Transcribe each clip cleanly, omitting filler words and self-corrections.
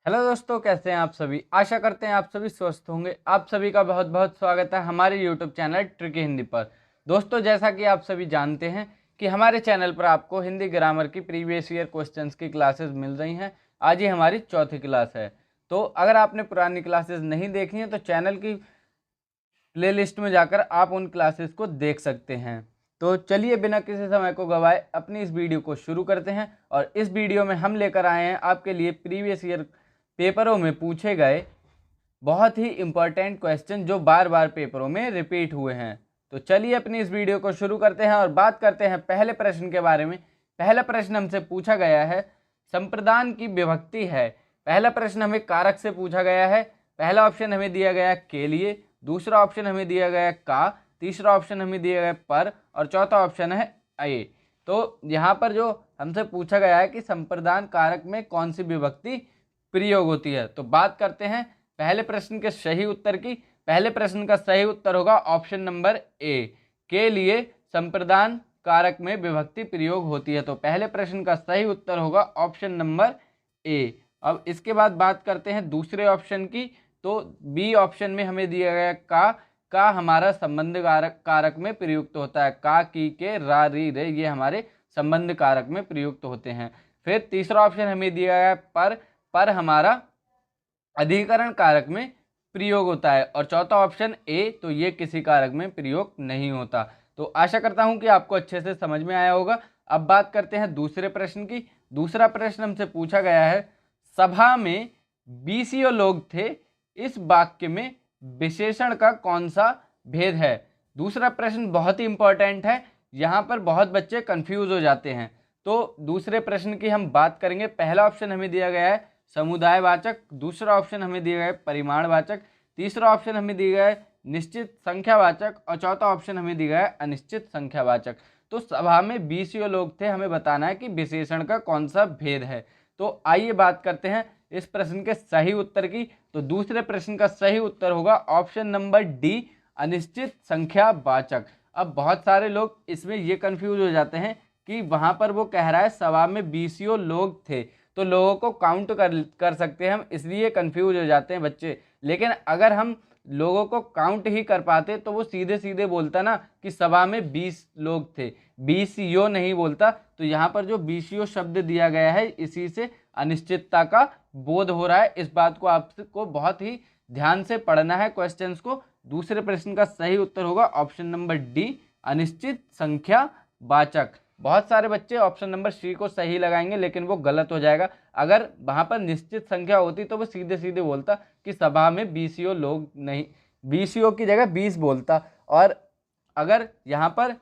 Hello दोस्तों, कैसे हैं आप सभी। आशा करते हैं आप सभी स्वस्थ होंगे। आप सभी का बहुत बहुत स्वागत है हमारे यूट्यूब चैनल ट्रिकी हिंदी पर। दोस्तों, जैसा कि आप सभी जानते हैं कि हमारे चैनल पर आपको हिंदी ग्रामर की प्रीवियस ईयर क्वेश्चंस की क्लासेस मिल रही हैं। आज ही हमारी चौथी क्लास है। तो अगर आपने पुरानी क्लासेस नहीं देखी हैं तो चैनल की प्लेलिस्ट में जाकर आप उन क्लासेस को देख सकते हैं। तो चलिए बिना किसी समय को गवाए अपनी इस वीडियो को शुरू करते हैं। और इस वीडियो में हम लेकर आए हैं आपके लिए प्रीवियस ईयर पेपरों में पूछे गए बहुत ही इंपॉर्टेंट क्वेश्चन जो बार बार पेपरों में रिपीट हुए हैं। तो चलिए अपनी इस वीडियो को शुरू करते हैं और बात करते हैं पहले प्रश्न के बारे में। पहला प्रश्न हमसे पूछा गया है, संप्रदान की विभक्ति है। पहला प्रश्न हमें कारक से पूछा गया है। पहला ऑप्शन हमें दिया गया के लिए, दूसरा ऑप्शन हमें दिया गया का, तीसरा ऑप्शन हमें दिया गया पर और चौथा ऑप्शन है ए। तो यहाँ पर जो हमसे पूछा गया है कि संप्रदान कारक में कौन सी विभक्ति प्रयोग होती है, तो बात करते हैं पहले प्रश्न के सही उत्तर की। पहले प्रश्न का सही उत्तर होगा ऑप्शन नंबर ए, के लिए संप्रदान कारक में विभक्ति प्रयोग होती है। तो पहले प्रश्न का सही उत्तर होगा ऑप्शन नंबर ए। अब इसके बाद बात करते हैं दूसरे ऑप्शन की। तो बी ऑप्शन में हमें दिया गया का हमारा संबंध कारक में प्रयुक्त होता है। का, की, के, रा, री, रे, ये हमारे संबंध कारक में प्रयुक्त होते हैं। फिर तीसरा ऑप्शन हमें दिया गया पर हमारा अधिकरण कारक में प्रयोग होता है। और चौथा ऑप्शन ए, तो ये किसी कारक में प्रयोग नहीं होता। तो आशा करता हूं कि आपको अच्छे से समझ में आया होगा। अब बात करते हैं दूसरे प्रश्न की। दूसरा प्रश्न हमसे पूछा गया है, सभा में 20 लोग थे, इस वाक्य में विशेषण का कौन सा भेद है। दूसरा प्रश्न बहुत ही इंपॉर्टेंट है, यहाँ पर बहुत बच्चे कंफ्यूज हो जाते हैं। तो दूसरे प्रश्न की हम बात करेंगे। पहला ऑप्शन हमें दिया गया है समुदायवाचक, दूसरा ऑप्शन हमें दिया गया है परिमाणवाचक, तीसरा ऑप्शन हमें दिया गया है निश्चित संख्यावाचक और चौथा ऑप्शन हमें दिया गया है अनिश्चित संख्यावाचक। तो सभा में 20 लोग थे, हमें बताना है कि विशेषण का कौन सा भेद है। तो आइए बात करते हैं इस प्रश्न के सही उत्तर की। तो दूसरे प्रश्न का सही उत्तर होगा ऑप्शन नंबर डी, अनिश्चित संख्यावाचक। अब बहुत सारे लोग इसमें ये कंफ्यूज हो जाते हैं कि वहां पर वो कह रहा है सभा में 20 लोग थे, तो लोगों को काउंट कर सकते हैं हम, इसलिए कंफ्यूज हो जाते हैं बच्चे। लेकिन अगर हम लोगों को काउंट ही कर पाते तो वो सीधे सीधे बोलता ना कि सभा में 20 लोग थे, 20 यो नहीं बोलता। तो यहाँ पर जो 20 यो शब्द दिया गया है, इसी से अनिश्चितता का बोध हो रहा है। इस बात को आपको बहुत ही ध्यान से पढ़ना है क्वेश्चंस को। दूसरे प्रश्न का सही उत्तर होगा ऑप्शन नंबर डी, अनिश्चित संख्या वाचक। बहुत सारे बच्चे ऑप्शन नंबर सी को सही लगाएंगे, लेकिन वो गलत हो जाएगा। अगर वहां पर निश्चित संख्या होती तो वो सीधे सीधे बोलता कि सभा में 20 लोग नहीं, 20 की जगह 20 बोलता। और अगर यहाँ पर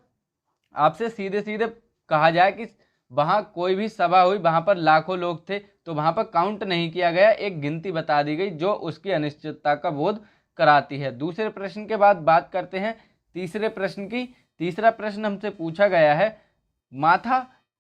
आपसे सीधे सीधे कहा जाए कि वहां कोई भी सभा हुई, वहां पर लाखों लोग थे, तो वहां पर काउंट नहीं किया गया, एक गिनती बता दी गई जो उसकी अनिश्चितता का बोध कराती है। दूसरे प्रश्न के बाद बात करते हैं तीसरे प्रश्न की। तीसरा प्रश्न हमसे पूछा गया है, माथा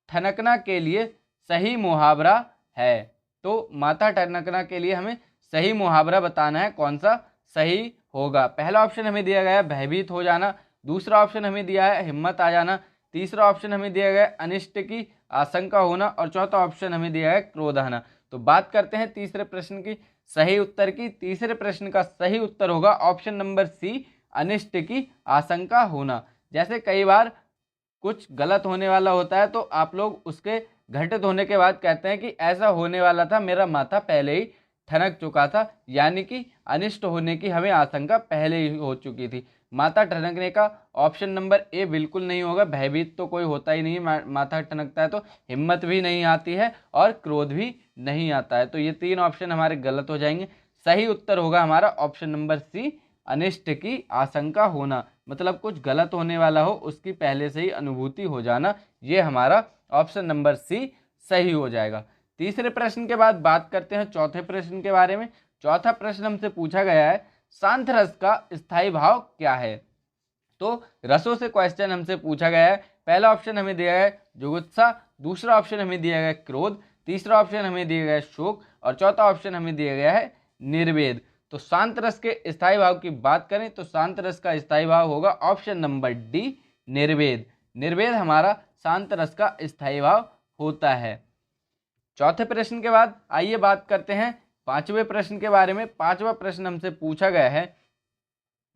ठनकना के लिए सही मुहावरा है। तो माथा ठनकना के लिए हमें सही मुहावरा बताना है, कौन सा सही होगा। पहला ऑप्शन हमें दिया गया है भयभीत हो जाना, दूसरा ऑप्शन हमें दिया है हिम्मत आ जाना, तीसरा ऑप्शन हमें दिया गया है अनिष्ट की आशंका होना और चौथा ऑप्शन हमें दिया है क्रोध आना। तो बात करते हैं तीसरे प्रश्न की सही उत्तर की। तीसरे प्रश्न का सही उत्तर होगा ऑप्शन नंबर सी, अनिष्ट की आशंका होना। जैसे कई बार कुछ गलत होने वाला होता है तो आप लोग उसके घटित होने के बाद कहते हैं कि ऐसा होने वाला था, मेरा माथा पहले ही ठनक चुका था, यानी कि अनिष्ट होने की हमें आशंका पहले ही हो चुकी थी। माथा ठनकने का ऑप्शन नंबर ए बिल्कुल नहीं होगा। भयभीत तो कोई होता ही नहीं, माथा ठनकता है तो हिम्मत भी नहीं आती है और क्रोध भी नहीं आता है। तो ये तीन ऑप्शन हमारे गलत हो जाएंगे। सही उत्तर होगा हमारा ऑप्शन नंबर सी, अनिष्ट की आशंका होना। मतलब कुछ गलत होने वाला हो उसकी पहले से ही अनुभूति हो जाना, ये हमारा ऑप्शन नंबर सी सही हो जाएगा। तीसरे प्रश्न के बाद बात करते हैं चौथे प्रश्न के बारे में। चौथा प्रश्न हमसे पूछा गया है, शांत रस का स्थायी भाव क्या है। तो रसों से क्वेश्चन हमसे पूछा गया है। पहला ऑप्शन हमें दिया है जुगुत्सा, दूसरा ऑप्शन हमें दिया गया है क्रोध, तीसरा ऑप्शन हमें दिया गया है शोक और चौथा ऑप्शन हमें दिया गया है निर्वेद। तो शांत रस के स्थायी भाव की बात करें तो शांत रस का स्थायी भाव होगा ऑप्शन नंबर डी, निर्वेद। निर्वेद हमारा शांत रस का स्थायी भाव होता है। चौथे प्रश्न के बाद आइए बात करते हैं पांचवें प्रश्न के बारे में। पांचवा प्रश्न हमसे पूछा गया है,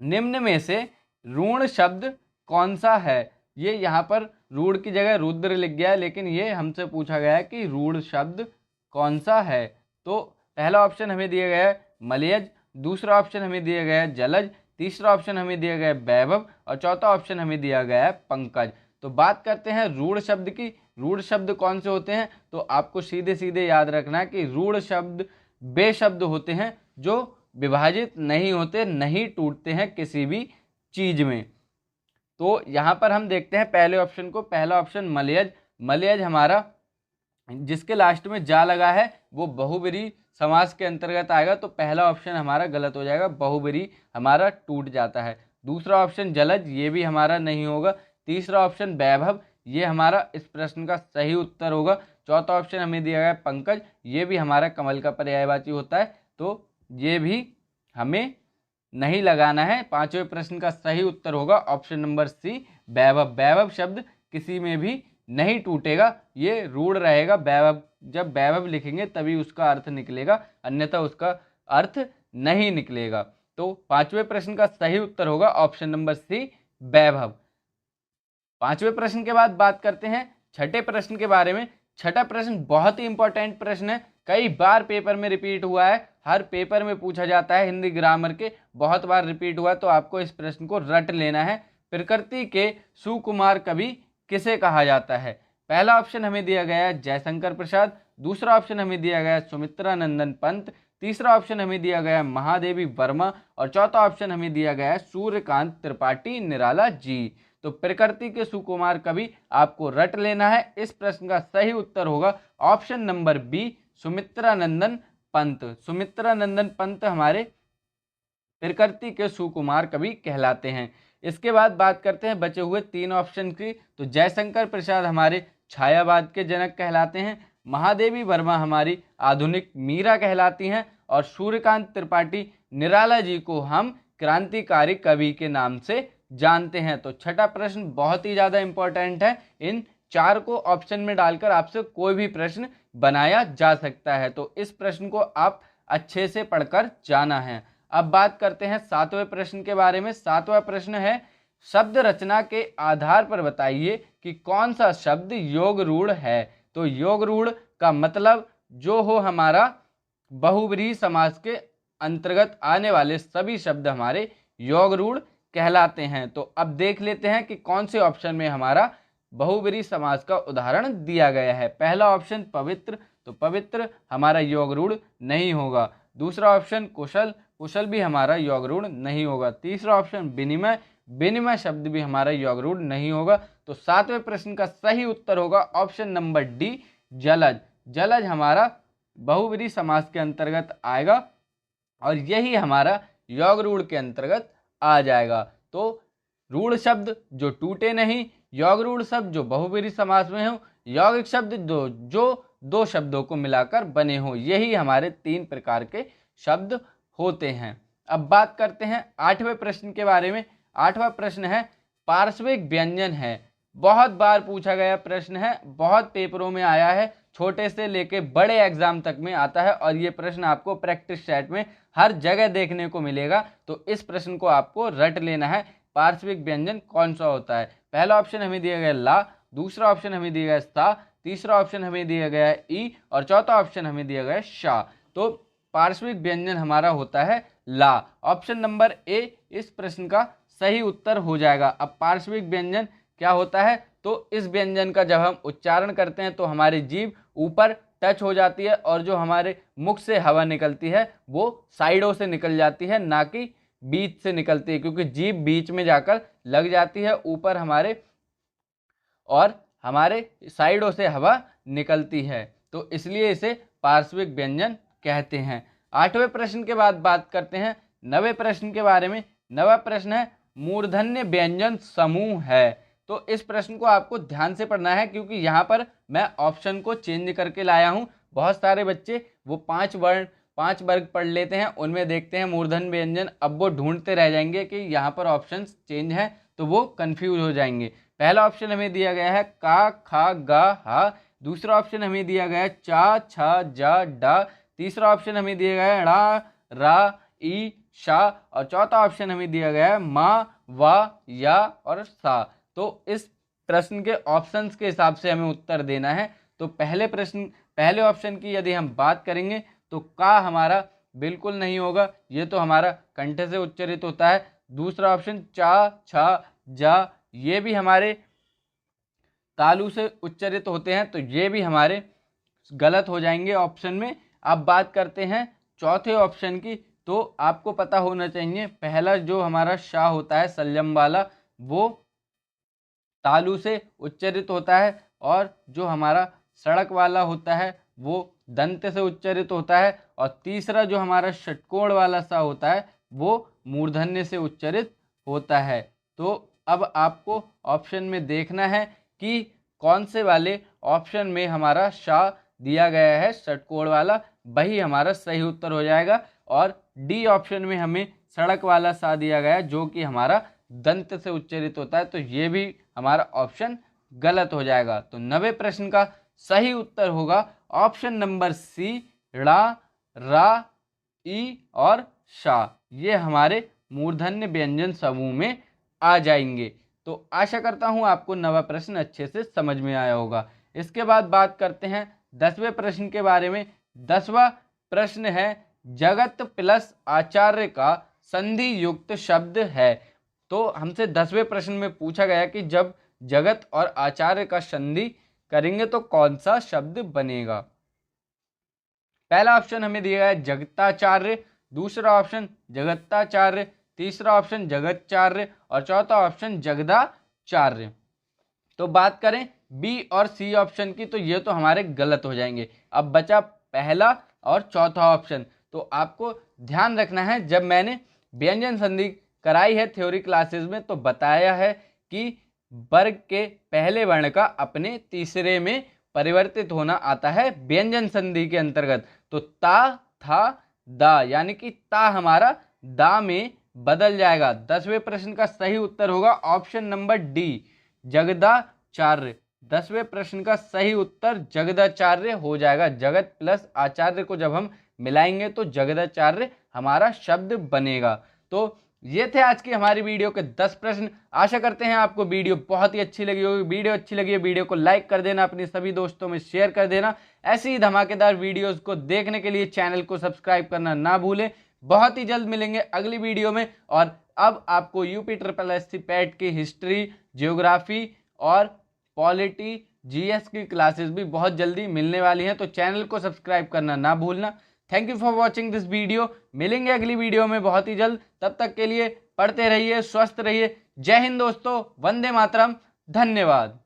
निम्न में से ऋण शब्द कौन सा है। ये यहाँ पर रूढ़ की जगह रुद्र लिख गया है, लेकिन ये हमसे पूछा गया है कि ऋण शब्द कौन सा है। तो पहला ऑप्शन हमें दिया गया है मलयज, दूसरा ऑप्शन हमें दिया गया है जलज, तीसरा ऑप्शन हमें दिया गया है वैभव और चौथा ऑप्शन हमें दिया गया है पंकज। तो बात करते हैं ऋण शब्द की। ऋण शब्द कौन से होते हैं, तो आपको सीधे सीधे याद रखना है कि ऋण शब्द वे शब्द होते हैं जो विभाजित नहीं होते, नहीं टूटते हैं किसी भी चीज में। तो यहाँ पर हम देखते हैं पहले ऑप्शन को। पहला ऑप्शन मलयज, मलयज हमारा जिसके लास्ट में जा लगा है वो बहुब्रीहि समास के अंतर्गत आएगा, तो पहला ऑप्शन हमारा गलत हो जाएगा, बहुब्रीहि हमारा टूट जाता है। दूसरा ऑप्शन जलज, ये भी हमारा नहीं होगा। तीसरा ऑप्शन वैभव, ये हमारा इस प्रश्न का सही उत्तर होगा। चौथा ऑप्शन हमें दिया गया है पंकज, ये भी हमारा कमल का पर्यायवाची होता है, तो ये भी हमें नहीं लगाना है। पांचवें प्रश्न का सही उत्तर होगा ऑप्शन नंबर सी वैभव। वैभव शब्द किसी में भी नहीं टूटेगा, ये रूढ़ रहेगा। वैभव, जब वैभव लिखेंगे तभी उसका अर्थ निकलेगा, अन्यथा उसका अर्थ नहीं निकलेगा। तो पांचवें प्रश्न का सही उत्तर होगा ऑप्शन नंबर सी वैभव। पांचवें प्रश्न के बाद बात करते हैं छठे प्रश्न के बारे में। छठा प्रश्न बहुत ही इंपॉर्टेंट प्रश्न है, कई बार पेपर में रिपीट हुआ है, हर पेपर में पूछा जाता है, हिंदी ग्रामर के बहुत बार रिपीट हुआ है, तो आपको इस प्रश्न को रट लेना है। प्रकृति के सुकुमार कवि किसे कहा जाता है। पहला ऑप्शन हमें दिया गया है जयशंकर प्रसाद, दूसरा ऑप्शन हमें दिया गया है सुमित्रा नंदन पंत, तीसरा ऑप्शन हमें दिया गया है महादेवी वर्मा और चौथा ऑप्शन हमें दिया गया है सूर्यकांत त्रिपाठी निराला जी। तो प्रकृति के सुकुमार कवि आपको रट लेना है। इस प्रश्न का सही उत्तर होगा ऑप्शन नंबर बी सुमित्रा नंदन पंत। सुमित्रा नंदन पंत हमारे प्रकृति के सुकुमार कवि कहलाते हैं। इसके बाद बात करते हैं बचे हुए तीन ऑप्शन की। तो जयशंकर प्रसाद हमारे छायावाद के जनक कहलाते हैं, महादेवी वर्मा हमारी आधुनिक मीरा कहलाती हैं और सूर्यकांत त्रिपाठी निराला जी को हम क्रांतिकारी कवि के नाम से जानते हैं। तो छठा प्रश्न बहुत ही ज़्यादा इंपॉर्टेंट है, इन चार को ऑप्शन में डालकर आपसे कोई भी प्रश्न बनाया जा सकता है, तो इस प्रश्न को आप अच्छे से पढ़कर जाना है। अब बात करते हैं सातवें प्रश्न के बारे में। सातवां प्रश्न है, शब्द रचना के आधार पर बताइए कि कौन सा शब्द योग रूढ़ है। तो योग रूढ़ का मतलब जो हो हमारा बहुब्रीहि समास के अंतर्गत आने वाले सभी शब्द हमारे योग रूढ़ कहलाते हैं। तो अब देख लेते हैं कि कौन से ऑप्शन में हमारा बहुब्रीहि समास का उदाहरण दिया गया है। पहला ऑप्शन पवित्र, तो पवित्र हमारा योग रूढ़ नहीं होगा। दूसरा ऑप्शन कुशल, कुशल भी हमारा योग रूढ़ नहीं होगा। तीसरा ऑप्शन विनिमय, विनिमय शब्द भी हमारा योग रूढ़ नहीं होगा। तो सातवें प्रश्न का सही उत्तर होगा ऑप्शन नंबर डी जलज। जलज हमारा बहुब्रीहि समास के अंतर्गत आएगा और यही हमारा योग रूढ़ के अंतर्गत आ जाएगा। तो रूढ़ शब्द जो टूटे नहीं, योग रूढ़ शब्द जो बहुब्रीहि समास में हो, यौगिक शब्द जो दो शब्दों को मिलाकर बने हो, यही हमारे तीन प्रकार के शब्द होते हैं। अब बात करते हैं आठवें प्रश्न के बारे में। आठवां प्रश्न है पार्श्विक व्यंजन है। बहुत बार पूछा गया प्रश्न है, बहुत पेपरों में आया है, छोटे से लेके बड़े एग्जाम तक में आता है और ये प्रश्न आपको प्रैक्टिस सेट में हर जगह देखने को मिलेगा। तो इस प्रश्न को आपको रट लेना है, पार्श्विक व्यंजन कौन सा होता है। पहला ऑप्शन हमें दिया गया ला, दूसरा ऑप्शन हमें दिया गया सा, तीसरा ऑप्शन हमें दिया गया है ई और चौथा ऑप्शन हमें दिया गया है शा। तो पार्श्विक व्यंजन हमारा होता है ला। ऑप्शन नंबर ए इस प्रश्न का सही उत्तर हो जाएगा। अब पार्श्विक व्यंजन क्या होता है, तो इस व्यंजन का जब हम उच्चारण करते हैं तो हमारी जीभ ऊपर टच हो जाती है और जो हमारे मुख से हवा निकलती है वो साइडों से निकल जाती है, ना कि बीच से निकलती है, क्योंकि जीभ बीच में जाकर लग जाती है ऊपर हमारे और हमारे साइडों से हवा निकलती है, तो इसलिए इसे पार्श्विक व्यंजन कहते हैं। आठवें प्रश्न के बाद बात करते हैं नवें प्रश्न के बारे में। नवा प्रश्न है मूर्धन्य व्यंजन समूह है। तो इस प्रश्न को आपको ध्यान से पढ़ना है, क्योंकि यहाँ पर मैं ऑप्शन को चेंज करके लाया हूँ। बहुत सारे बच्चे वो 5 वर्ग पढ़ लेते हैं, उनमें देखते हैं मूर्धन्य व्यंजन, अब वो ढूंढते रह जाएंगे कि यहाँ पर ऑप्शन चेंज हैं, तो वो कंफ्यूज हो जाएंगे। पहला ऑप्शन हमें दिया गया है का खा गा हा, दूसरा ऑप्शन हमें दिया गया है चा छा जा डा, तीसरा ऑप्शन हमें दिया गया है ड़ा, रा, ई, शा, और चौथा ऑप्शन हमें दिया गया है मा, वा, या और सा। तो इस प्रश्न के ऑप्शंस के हिसाब से हमें उत्तर देना है। तो पहले ऑप्शन की यदि हम बात करेंगे तो का हमारा बिल्कुल नहीं होगा, ये तो हमारा कंठ से उच्चारित होता है। दूसरा ऑप्शन चा, छा, जा, ये भी हमारे तालु से उच्चारित होते हैं, तो ये भी हमारे गलत हो जाएंगे ऑप्शन में। अब बात करते हैं चौथे ऑप्शन की। तो आपको पता होना चाहिए, पहला जो हमारा शा होता है संयम वाला, वो तालु से उच्चारित होता है, और जो हमारा सड़क वाला होता है वो दंत से उच्चारित होता है, और तीसरा जो हमारा षटकोण वाला सा होता है वो मूर्धन्य से उच्चारित होता है। तो अब आपको ऑप्शन में देखना है कि कौन से वाले ऑप्शन में हमारा शा दिया गया है षटकोण वाला, वही हमारा सही उत्तर हो जाएगा। और डी ऑप्शन में हमें सड़क वाला सा दिया गया है जो कि हमारा दंत से उच्चारित होता है, तो ये भी हमारा ऑप्शन गलत हो जाएगा। तो 90 प्रश्न का सही उत्तर होगा ऑप्शन नंबर सी, ड़ा, रा, ई और शा। ये हमारे मूर्धन्य व्यंजन समूह में आ जाएंगे। तो आशा करता हूं आपको 90 प्रश्न अच्छे से समझ में आया होगा। इसके बाद बात करते हैं 10वें प्रश्न के बारे में। 10वां प्रश्न है जगत प्लस आचार्य का संधि युक्त शब्द है। तो हमसे 10वें प्रश्न में पूछा गया कि जब जगत और आचार्य का संधि करेंगे तो कौन सा शब्द बनेगा। पहला ऑप्शन हमें दिया गया है जगताचार्य, दूसरा ऑप्शन जगत्ताचार्य, तीसरा ऑप्शन जगतचार्य और चौथा ऑप्शन जगदाचार्य। तो बात करें बी और सी ऑप्शन की, तो ये तो हमारे गलत हो जाएंगे। अब बचा पहला और चौथा ऑप्शन। तो आपको ध्यान रखना है, जब मैंने व्यंजन संधि कराई है थ्योरी क्लासेस में तो बताया है कि वर्ग के पहले वर्ण का अपने तीसरे में परिवर्तित होना आता है व्यंजन संधि के अंतर्गत। तो ता, था, दा, यानी कि ता हमारा दा में बदल जाएगा। 10वें प्रश्न का सही उत्तर होगा ऑप्शन नंबर डी, जगदाचार्य। 10वें प्रश्न का सही उत्तर जगदाचार्य हो जाएगा। जगत प्लस आचार्य को जब हम मिलाएंगे तो जगदाचार्य हमारा शब्द बनेगा। तो ये थे आज की हमारी वीडियो के 10 प्रश्न। आशा करते हैं आपको वीडियो बहुत ही अच्छी लगी होगी। वीडियो अच्छी लगी है वीडियो को लाइक कर देना, अपने सभी दोस्तों में शेयर कर देना। ऐसी ही धमाकेदार वीडियोस को देखने के लिए चैनल को सब्सक्राइब करना ना भूलें। बहुत ही जल्द मिलेंगे अगली वीडियो में। और अब आपको UPSSC पैट की हिस्ट्री, ज्योग्राफी और पॉलिटी, GS की क्लासेस भी बहुत जल्दी मिलने वाली हैं, तो चैनल को सब्सक्राइब करना ना भूलना। Thank you for watching this video. मिलेंगे अगली वीडियो में बहुत ही जल्द। तब तक के लिए पढ़ते रहिए, स्वस्थ रहिए। जय हिंद दोस्तों, वंदे मातरम, धन्यवाद।